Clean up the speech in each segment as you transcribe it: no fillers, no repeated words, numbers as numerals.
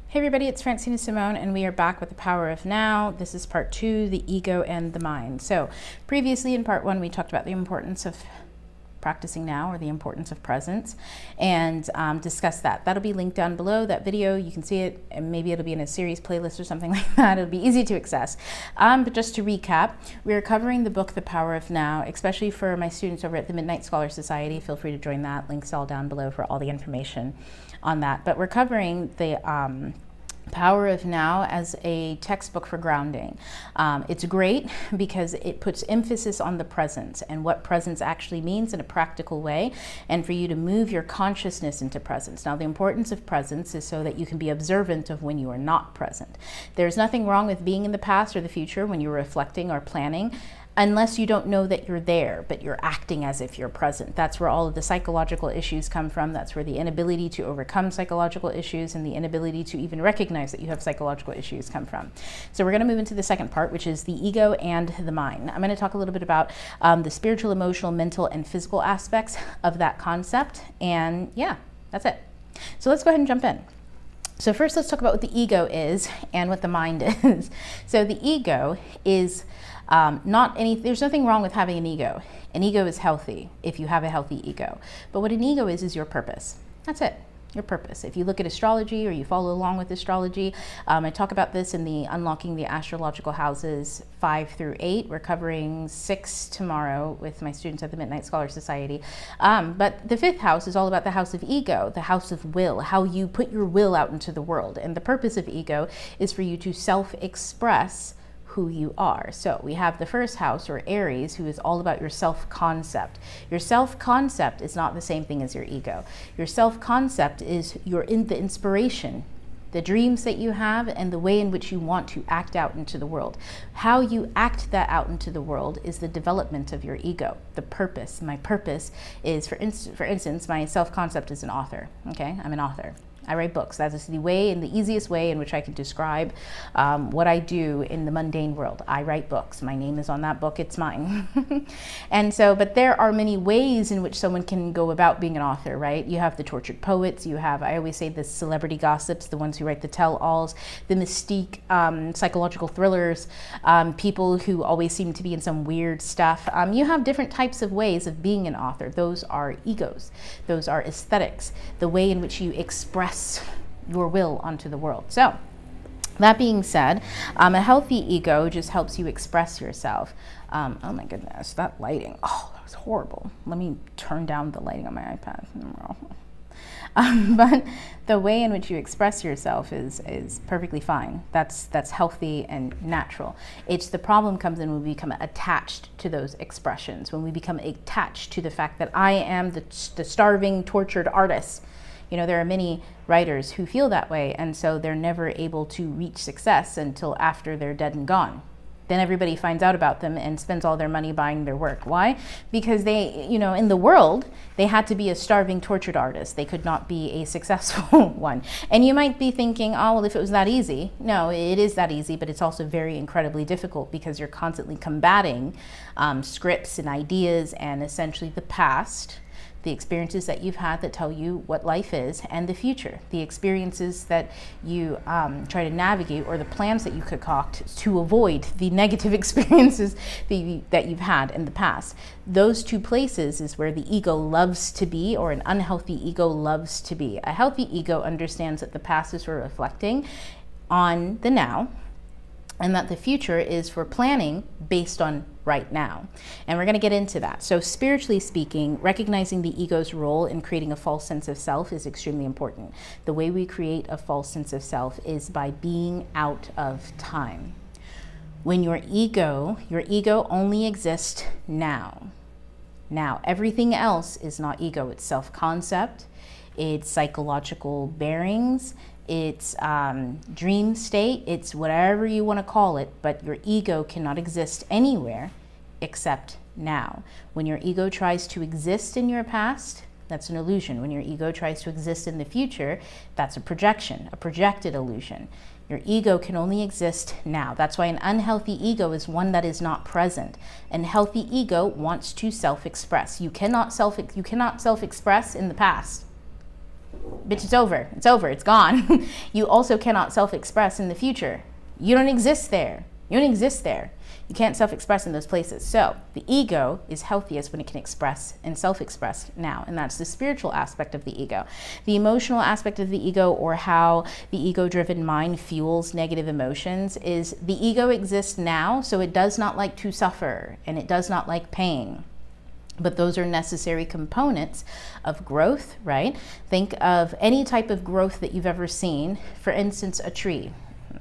Hey everybody, it's Francina Simone, and we are back with the power of now. This is part 2, the ego and the mind. So previously in part 1, we talked about the importance of practicing now, or the importance of presence, and discussed that. That'll be linked down below, that video. You can see it, and maybe it'll be in a series playlist or something like that. It'll be easy to access. But just to recap, we are covering the book, The Power of Now, especially for my students over at the Midnight Scholar Society. Feel free to join that. Links all down below for all the information on that. But we're covering the Power of Now as a textbook for grounding. It's great because it puts emphasis on the presence and what presence actually means in a practical way, and for you to move your consciousness into presence. Now, the importance of presence is so that you can be observant of when you are not present. There's nothing wrong with being in the past or the future when you're reflecting or planning, unless you don't know that you're there, but you're acting as if you're present. That's where all of the psychological issues come from. That's where the inability to overcome psychological issues and the inability to even recognize that you have psychological issues come from. So we're going to move into the second part, which is the ego and the mind. I'm going to talk a little bit about the spiritual, emotional, mental, and physical aspects of that concept. And yeah, that's it. So let's go ahead and jump in. So first, let's talk about what the ego is and what the mind is. So the ego is there's nothing wrong with having an ego. An ego is healthy if you have a healthy ego. But what an ego is your purpose. That's it, your purpose. If you look at astrology or you follow along with astrology, I talk about this in the Unlocking the Astrological Houses 5 through 8. We're covering 6 tomorrow with my students at the Midnight Scholar Society. But the 5th house is all about the house of ego, the house of will, how you put your will out into the world. And the purpose of ego is for you to self-express who you are. So we have the first house, or Aries, who is all about your self-concept. Your self-concept is not the same thing as your ego. Your self-concept is the inspiration, the dreams that you have, and the way in which you want to act out into the world. How you act that out into the world is the development of your ego. The purpose, my purpose is, for instance, my self-concept is an author. Okay, I'm an author. I write books. That is the way, and the easiest way in which I can describe what I do in the mundane world. I write books. My name is on that book. It's mine. And so, but there are many ways in which someone can go about being an author, right? You have the tortured poets. You have, I always say, the celebrity gossips, the ones who write the tell-alls, the mystique, psychological thrillers, people who always seem to be in some weird stuff. You have different types of ways of being an author. Those are egos. Those are aesthetics. The way in which you express your will onto the world. So that being said, a healthy ego just helps you express yourself. Oh my goodness, that lighting, oh, that was horrible. Let me turn down the lighting on my iPad. But the way in which you express yourself is perfectly fine. That's healthy and natural. It's the problem comes in when we become attached to those expressions, when we become attached to the fact that I am the starving, tortured artist. You know, there are many writers who feel that way, and so they're never able to reach success until after they're dead and gone. Then everybody finds out about them and spends all their money buying their work. Why? Because they, you know, in the world, they had to be a starving, tortured artist. They could not be a successful one. And you might be thinking, oh, well, if it was that easy. No, it is that easy, but it's also very incredibly difficult because you're constantly combating scripts and ideas and essentially the past, the experiences that you've had that tell you what life is, and the future, the experiences that you try to navigate, or the plans that you concoct to avoid the negative experiences that you've had in the past. Those two places is where the ego loves to be, or an unhealthy ego loves to be. A healthy ego understands that the past is for reflecting on the now, and that the future is for planning based on right now. And we're going to get into that. So spiritually speaking, recognizing the ego's role in creating a false sense of self is extremely important. The way we create a false sense of self is by being out of time. When your ego only exists now. Now, everything else is not ego. It's self-concept, it's psychological bearings, it's dream state, it's whatever you want to call it, but your ego cannot exist anywhere except now. When your ego tries to exist in your past, that's an illusion. When your ego tries to exist in the future, that's a projection, a projected illusion. Your ego can only exist now. That's why an unhealthy ego is one that is not present. An healthy ego wants to self-express. You cannot self-express in the past. Bitch, it's over. It's over. It's gone. You also cannot self-express in the future. You don't exist there. You don't exist there. You can't self-express in those places. So the ego is healthiest when it can express and self-express now. And that's the spiritual aspect of the ego. The emotional aspect of the ego, or how the ego-driven mind fuels negative emotions, is the ego exists now, so it does not like to suffer and it does not like pain. But those are necessary components of growth, right? Think of any type of growth that you've ever seen. For instance, a tree,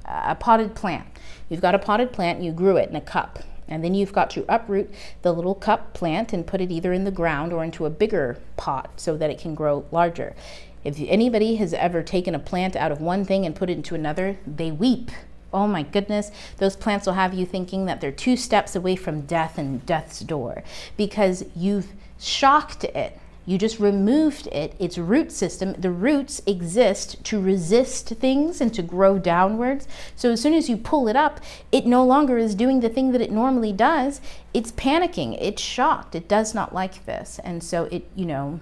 a potted plant. You've got a potted plant, you grew it in a cup, and then you've got to uproot the little cup plant and put it either in the ground or into a bigger pot so that it can grow larger. If anybody has ever taken a plant out of one thing and put it into another, they weep. Oh my goodness, those plants will have you thinking that they're 2 steps away from death and death's door, because you've shocked it. You just removed it, its root system. The roots exist to resist things and to grow downwards. So as soon as you pull it up, it no longer is doing the thing that it normally does. It's panicking, it's shocked, it does not like this. And so it, you know,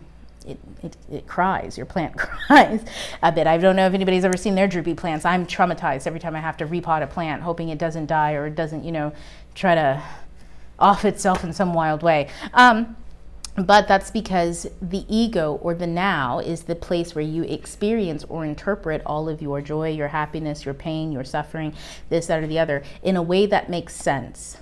it cries, your plant cries a bit. I don't know if anybody's ever seen their droopy plants. I'm traumatized every time I have to repot a plant, hoping it doesn't die or it doesn't, you know, try to off itself in some wild way. But that's because the ego, or the now, is the place where you experience or interpret all of your joy, your happiness, your pain, your suffering, this, that, or the other, in a way that makes sense.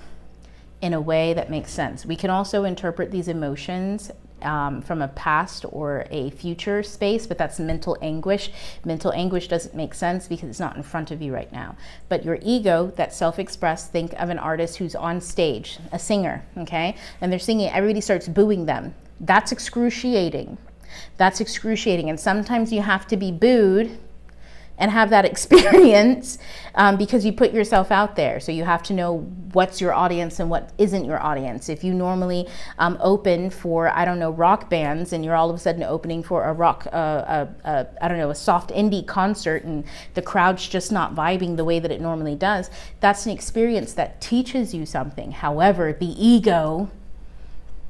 In a way that makes sense. We can also interpret these emotions from a past or a future space, but that's mental anguish. Mental anguish doesn't make sense because it's not in front of you right now. But your ego, that self-expressed, think of an artist who's on stage, a singer, okay? And they're singing, everybody starts booing them. That's excruciating. That's excruciating. And sometimes you have to be booed and have that experience because you put yourself out there. So you have to know what's your audience and what isn't your audience. If you normally open for, I don't know, rock bands, and you're all of a sudden opening for a rock, I don't know, a soft indie concert, and the crowd's just not vibing the way that it normally does, that's an experience that teaches you something. However, the ego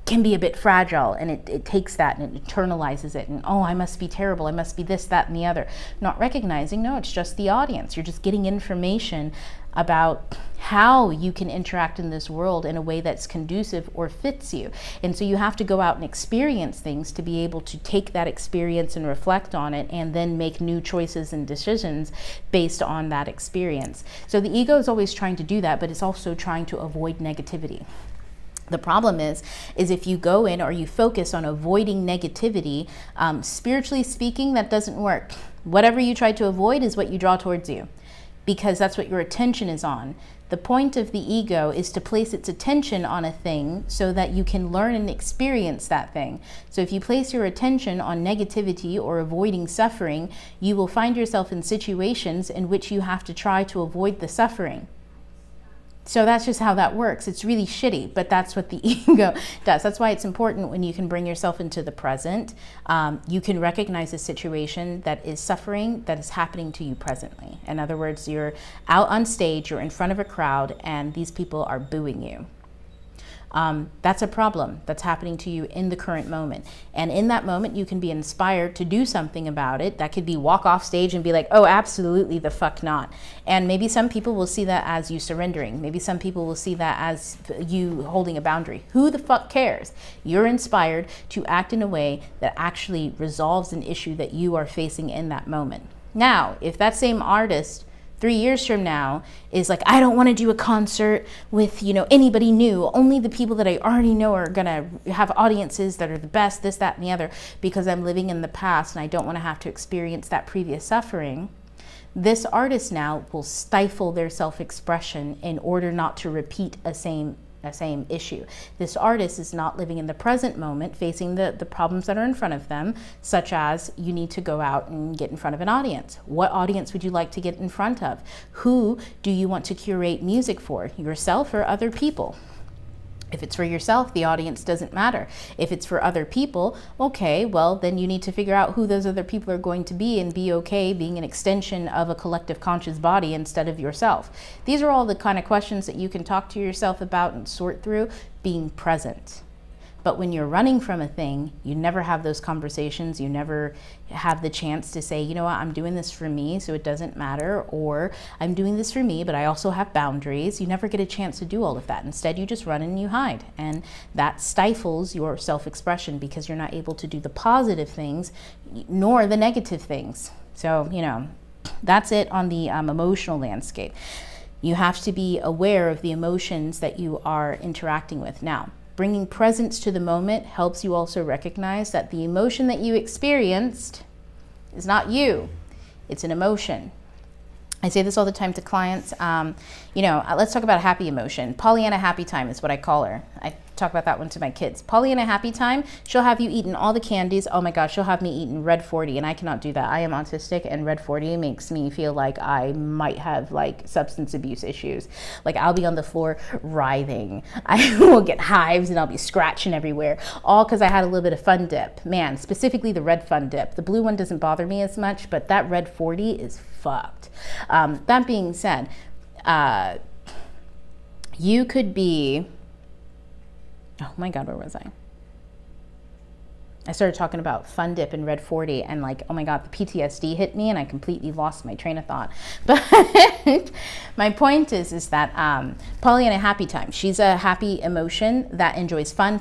can be a bit fragile, and it takes that and it internalizes it, and oh, I must be terrible, I must be this, that, and the other. Not recognizing, no, it's just the audience. You're just getting information about how you can interact in this world in a way that's conducive or fits you. And so you have to go out and experience things to be able to take that experience and reflect on it, and then make new choices and decisions based on that experience. So the ego is always trying to do that, but it's also trying to avoid negativity. The problem is if you go in or you focus on avoiding negativity, spiritually speaking, that doesn't work. Whatever you try to avoid is what you draw towards you, because that's what your attention is on. The point of the ego is to place its attention on a thing so that you can learn and experience that thing. So if you place your attention on negativity or avoiding suffering, you will find yourself in situations in which you have to try to avoid the suffering. So that's just how that works. It's really shitty, but that's what the ego does. That's why it's important when you can bring yourself into the present. You can recognize a situation that is suffering that is happening to you presently. In other words, you're out on stage, you're in front of a crowd, and these people are booing you. That's a problem that's happening to you in the current moment. And in that moment, you can be inspired to do something about it. That could be walk off stage and be like, oh, absolutely the fuck not. And maybe some people will see that as you surrendering. Maybe some people will see that as you holding a boundary. Who the fuck cares? You're inspired to act in a way that actually resolves an issue that you are facing in that moment. Now, if that same artist 3 years from now is like, I don't want to do a concert with, anybody new. Only the people that I already know are going to have audiences that are the best, this, that, and the other, because I'm living in the past and I don't want to have to experience that previous suffering. This artist now will stifle their self-expression in order not to repeat a same issue. This artist is not living in the present moment, facing the problems that are in front of them, such as you need to go out and get in front of an audience. What audience would you like to get in front of? Who do you want to curate music for? Yourself or other people? If it's for yourself, the audience doesn't matter. If it's for other people, okay, well, then you need to figure out who those other people are going to be and be okay being an extension of a collective conscious body instead of yourself. These are all the kind of questions that you can talk to yourself about and sort through being present. But when you're running from a thing, you never have those conversations. You never have the chance to say, you know what, I'm doing this for me, so it doesn't matter, or I'm doing this for me, but I also have boundaries. You never get a chance to do all of that. Instead, you just run and you hide. And that stifles your self-expression because you're not able to do the positive things nor the negative things. So, you know, that's it on the emotional landscape. You have to be aware of the emotions that you are interacting with. Now, bringing presence to the moment helps you also recognize that the emotion that you experienced is not you. It's an emotion. I say this all the time to clients. Let's talk about a happy emotion. Pollyanna happy time is what I call her. I talk about that one to my kids. Pollyanna happy time, she'll have you eating all the candies. Oh my gosh, she'll have me eating Red 40, and I cannot do that. I am autistic, and Red 40 makes me feel like I might have like substance abuse issues. Like I'll be on the floor writhing. I will get hives and I'll be scratching everywhere, all because I had a little bit of Fun Dip. Man, specifically the red Fun Dip. The blue one doesn't bother me as much, but that Red 40 is fucked. That being said, you could be, oh my God, where was I? I started talking about Fun Dip and Red 40, and like, oh my God, the PTSD hit me and I completely lost my train of thought. But my point is that Pollyanna happy time, she's a happy emotion that enjoys fun.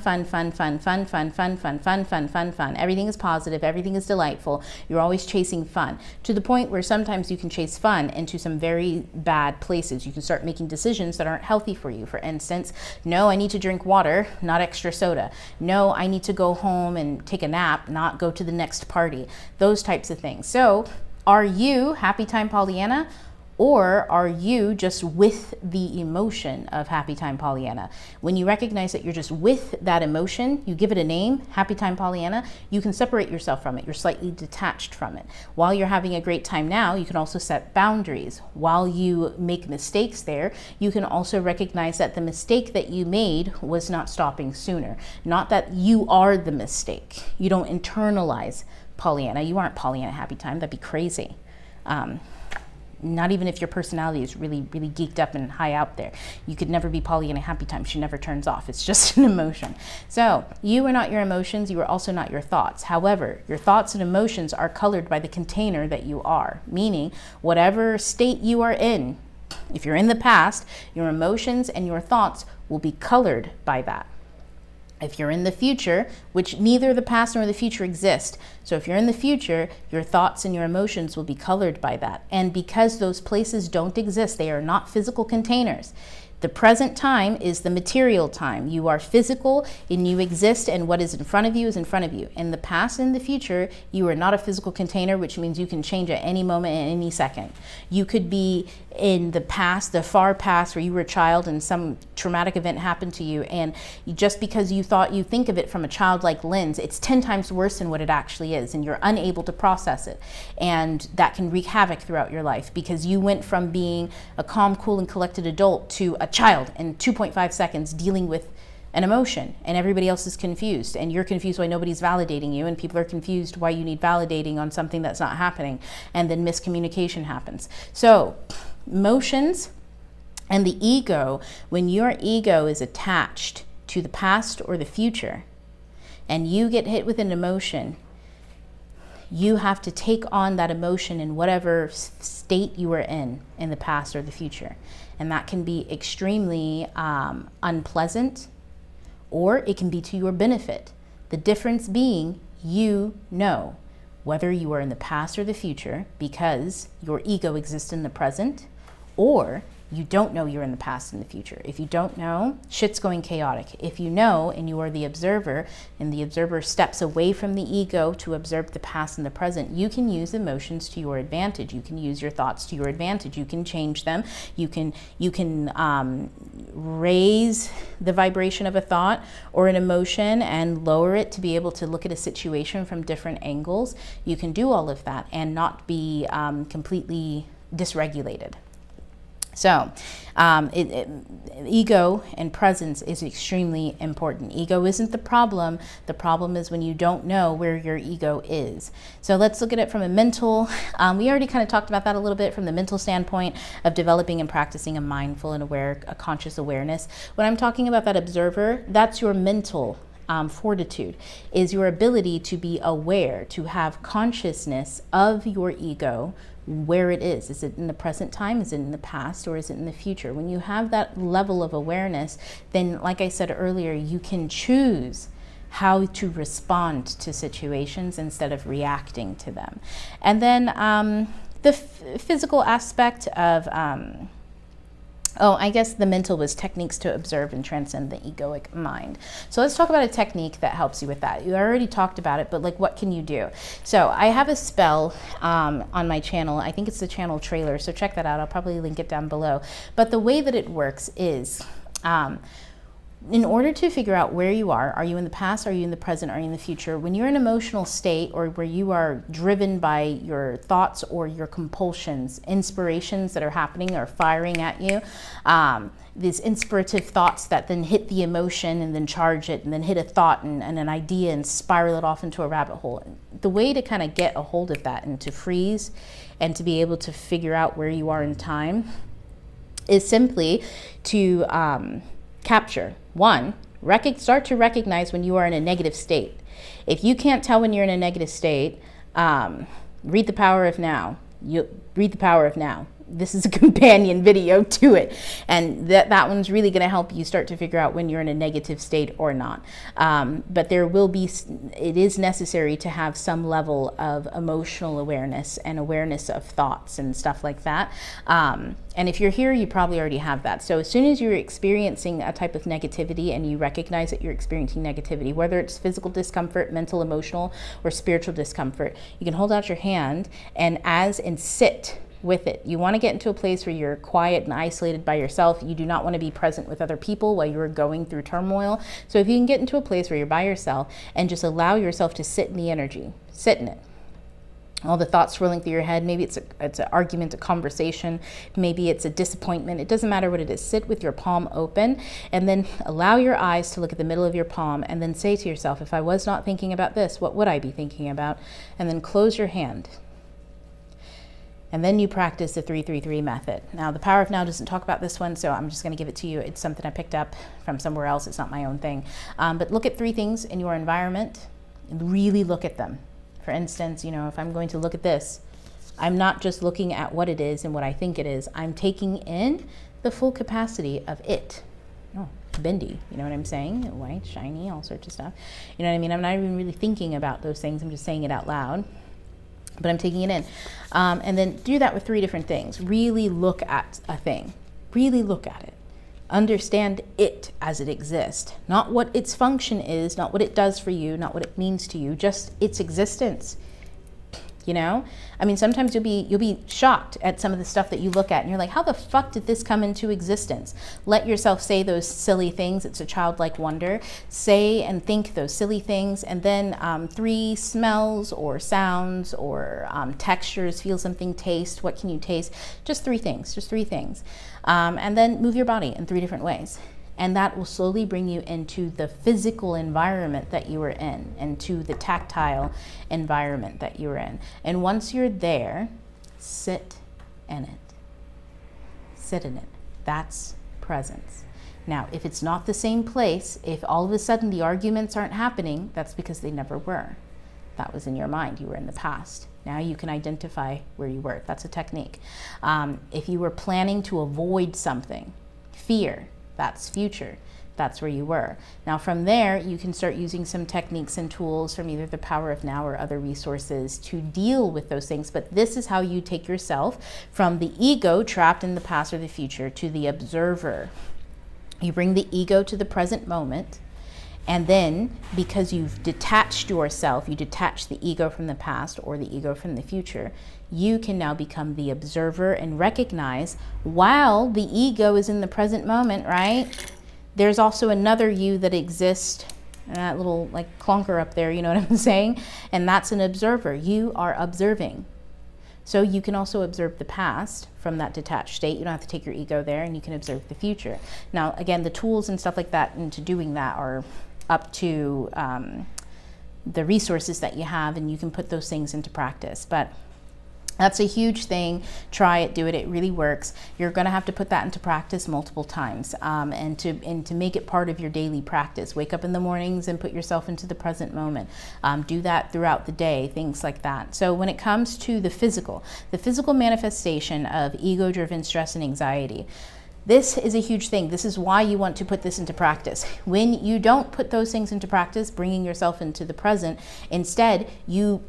Everything is positive, everything is delightful. You're always chasing fun, to the point where sometimes you can chase fun into some very bad places. You can start making decisions that aren't healthy for you. For instance, no, I need to drink water, not extra soda. No, I need to go home and take a nap, not go to the next party. Those types of things. So are you happy time Pollyanna, or are you just with the emotion of happy time Pollyanna? When you recognize that you're just with that emotion, you give it a name, happy time Pollyanna, you can separate yourself from it. You're slightly detached from it. While you're having a great time now, you can also set boundaries. While you make mistakes there, you can also recognize that the mistake that you made was not stopping sooner. Not that you are the mistake. You don't internalize Pollyanna. You aren't Pollyanna happy time. That'd be crazy. Not even if your personality is really, really geeked up and high out there. You could never be Pollyanna happy time. She never turns off. It's just an emotion. So you are not your emotions. You are also not your thoughts. However, your thoughts and emotions are colored by the container that you are, meaning whatever state you are in, if you're in the past, your emotions and your thoughts will be colored by that. If you're in the future, which neither the past nor the future exist, so if you're in the future, your thoughts and your emotions will be colored by that. And because those places don't exist, they are not physical containers. The present time is the material time. You are physical and you exist, and what is in front of you is in front of you. In the past and the future, you are not a physical container, which means you can change at any moment, at any second. You could be in the past, the far past, where you were a child and some traumatic event happened to you, and just because you thought you think of it from a childlike lens, it's 10 times worse than what it actually is, and you're unable to process it. And that can wreak havoc throughout your life because you went from being a calm, cool, and collected adult to a child in 2.5 seconds dealing with an emotion, and everybody else is confused, and you're confused why nobody's validating you, and people are confused why you need validating on something that's not happening, and then miscommunication happens. So emotions and the ego, when your ego is attached to the past or the future and you get hit with an emotion, you have to take on that emotion in whatever state you are in the past or the future. And that can be extremely unpleasant, or it can be to your benefit. The difference being, you know whether you are in the past or the future because your ego exists in the present, or you don't know you're in the past and the future. If you don't know, shit's going chaotic. If you know and you are the observer, and the observer steps away from the ego to observe the past and the present, you can use emotions to your advantage. You can use your thoughts to your advantage. You can change them. You can raise the vibration of a thought or an emotion and lower it to be able to look at a situation from different angles. You can do all of that and not be completely dysregulated. So ego and presence is extremely important. Ego isn't the problem. The problem is when you don't know where your ego is. So let's look at it from a mental, we already kind of talked about that a little bit from the mental standpoint of developing and practicing a mindful and aware, a conscious awareness. When I'm talking about that observer, that's your mental fortitude, is your ability to be aware, to have consciousness of your ego, where it is. Is it in the present time? Is it in the past? Or is it in the future? When you have that level of awareness, then, like I said earlier, you can choose how to respond to situations instead of reacting to them. And then the physical aspect of, I guess the mental was techniques to observe and transcend the egoic mind. So let's talk about a technique that helps you with that. You already talked about it, but like, what can you do? So I have a spell on my channel. I think it's the channel trailer, so check that out. I'll probably link it down below. But the way that it works is, in order to figure out where you are you in the past, are you in the present, are you in the future? When you're in an emotional state, or where you are driven by your thoughts or your compulsions, inspirations that are happening or firing at you, these inspirative thoughts that then hit the emotion and then charge it, and then hit a thought and an idea and spiral it off into a rabbit hole. The way to kind of get a hold of that and to freeze and to be able to figure out where you are in time is simply to capture. One, start to recognize when you are in a negative state. If you can't tell when you're in a negative state, read The Power of Now. Read The Power of Now. This is a companion video to it, and that one's really going to help you start to figure out when you're in a negative state or not. But it is necessary to have some level of emotional awareness and awareness of thoughts and stuff like that. And if you're here, you probably already have that. So as soon as you're experiencing a type of negativity and you recognize that you're experiencing negativity, whether it's physical discomfort, mental, emotional, or spiritual discomfort, you can hold out your hand and sit with it. You want to get into a place where you're quiet and isolated by yourself. You do not want to be present with other people while you're going through turmoil. So if you can get into a place where you're by yourself and just allow yourself to sit in the energy, sit in it. All the thoughts swirling through your head, maybe it's an argument, a conversation, maybe it's a disappointment. It doesn't matter what it is. Sit with your palm open and then allow your eyes to look at the middle of your palm, and then say to yourself, if I was not thinking about this, what would I be thinking about? And then close your hand. And then you practice the 3-3-3 method. Now, The Power of Now doesn't talk about this one, so I'm just going to give it to you. It's something I picked up from somewhere else. It's not my own thing. But look at 3 things in your environment and really look at them. For instance, if I'm going to look at this, I'm not just looking at what it is and what I think it is. I'm taking in the full capacity of it. Oh, bendy, you know what I'm saying? White, shiny, all sorts of stuff. You know what I mean? I'm not even really thinking about those things. I'm just saying it out loud. But I'm taking it in. And then do that with 3 different things. Really look at a thing. Really look at it. Understand it as it exists. Not what its function is, not what it does for you, not what it means to you, just its existence. I mean, sometimes you'll be shocked at some of the stuff that you look at and you're like, how the fuck did this come into existence? Let yourself say those silly things. It's a childlike wonder. Say and think those silly things, and then 3 smells or sounds or textures, feel something, taste. What can you taste? Just 3 things, and then move your body in 3 different ways. And that will slowly bring you into the physical environment that you were in, and to the tactile environment that you were in. And once you're there, sit in it. Sit in it. That's presence. Now, if it's not the same place, if all of a sudden the arguments aren't happening, that's because they never were. That was in your mind. You were in the past. Now you can identify where you were. That's a technique. If you were planning to avoid something, fear, that's future. That's where you were. Now from there, you can start using some techniques and tools from either The Power of Now or other resources to deal with those things. But this is how you take yourself from the ego trapped in the past or the future to the observer. You bring the ego to the present moment. And then, because you've detached yourself, you detach the ego from the past or the ego from the future, you can now become the observer and recognize, while the ego is in the present moment, right? There's also another you that exists, that little like clunker up there, you know what I'm saying? And that's an observer. You are observing. So you can also observe the past from that detached state. You don't have to take your ego there, and you can observe the future. Now, again, the tools and stuff like that into doing that are up to the resources that you have, and you can put those things into practice. But That's a huge thing. Try it, do it. It really works. You're going to have to put that into practice multiple times, and to make it part of your daily practice. Wake up in the mornings and put yourself into the present moment. Do that throughout the day, things like that. So when it comes to the physical manifestation of ego-driven stress and anxiety, this is a huge thing. This is why you want to put this into practice. When you don't put those things into practice, bringing yourself into the present, instead you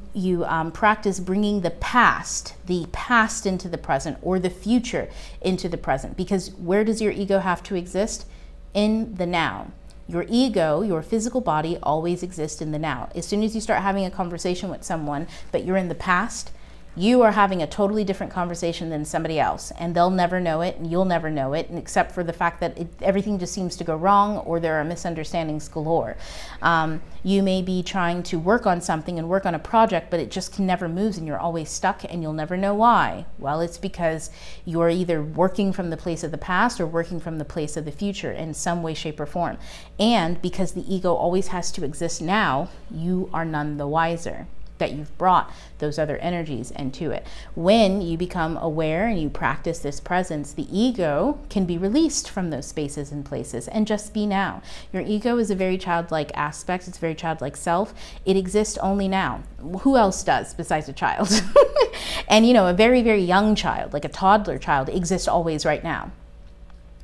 practice bringing the past into the present, or the future into the present. Because where does your ego have to exist? In the now. Your ego, your physical body, always exists in the now. As soon as you start having a conversation with someone, but you're in the past, you are having a totally different conversation than somebody else, and they'll never know it, and you'll never know it, and except for the fact that everything just seems to go wrong, or there are misunderstandings galore. You may be trying to work on something and work on a project, but it just never moves, and you're always stuck, and you'll never know why. Well, it's because you're either working from the place of the past or working from the place of the future in some way, shape, or form. And because the ego always has to exist now, you are none the wiser that you've brought those other energies into it. When you become aware and you practice this presence, the ego can be released from those spaces and places and just be now. Your ego is a very childlike aspect. It's a very childlike self. It exists only now. Who else does besides a child? And a very, very young child, like a toddler child, exists always right now,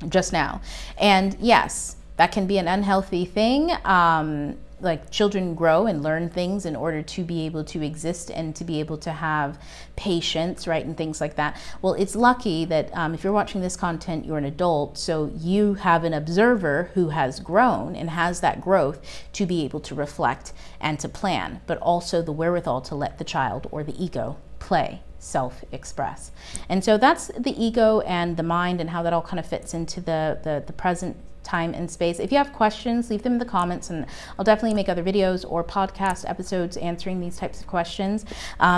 just now. And yes, that can be an unhealthy thing. Like children grow and learn things in order to be able to exist and to be able to have patience, right, and things like that. Well, it's lucky that if you're watching this content, you're an adult, so you have an observer who has grown and has that growth to be able to reflect and to plan, but also the wherewithal to let the child or the ego play, self-express. And so that's the ego and the mind and how that all kind of fits into the present time and space. If you have questions, leave them in the comments, and I'll definitely make other videos or podcast episodes answering these types of questions,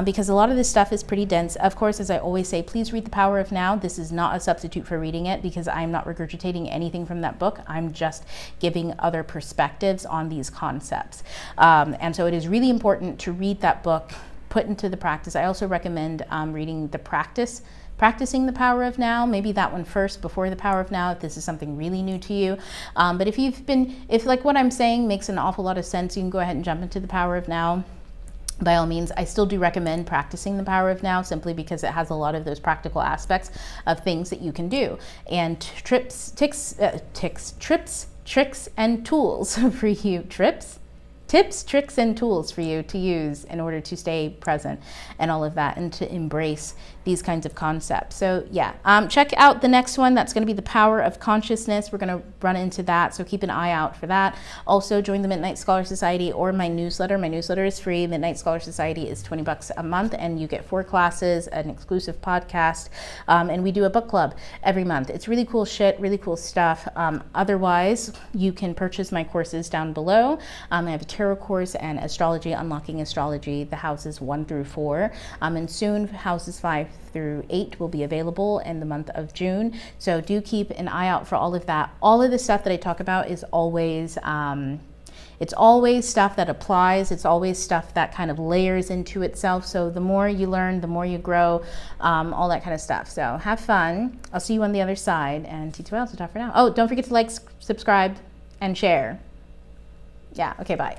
because a lot of this stuff is pretty dense. Of course, as I always say, please read The Power of Now. This is not a substitute for reading it, because I'm not regurgitating anything from that book. I'm just giving other perspectives on these concepts. And so it is really important to read that book, put into the practice. I also recommend reading Practicing the Power of Now, maybe that one first before The Power of Now, if this is something really new to you. But if like what I'm saying makes an awful lot of sense, you can go ahead and jump into The Power of Now. By all means, I still do recommend practicing The Power of Now, simply because it has a lot of those practical aspects of things that you can do, and tricks, and tools for you. Tips, tricks, and tools for you to use in order to stay present and all of that, and to embrace these kinds of concepts. So yeah, check out the next one. That's going to be The Power of Consciousness. We're going to run into that, so keep an eye out for that. Also, join the Midnight Scholar Society or my newsletter. My newsletter is free. Midnight Scholar Society is $20 a month, and you get 4 classes, an exclusive podcast, and we do a book club every month. It's really cool shit, really cool stuff. Otherwise, you can purchase my courses down below. I have a tarot course and astrology, unlocking astrology, the houses 1 through 4, and soon houses 5 through 8 will be available in the month of June. So do keep an eye out for all of that. All of the stuff that I talk about is always it's always stuff that applies. It's always stuff that kind of layers into itself. So the more you learn, the more you grow, all that kind of stuff. So have fun. I'll see you on the other side, and T2L, so talk for now. Oh, don't forget to like, subscribe, and share. Yeah, okay, bye.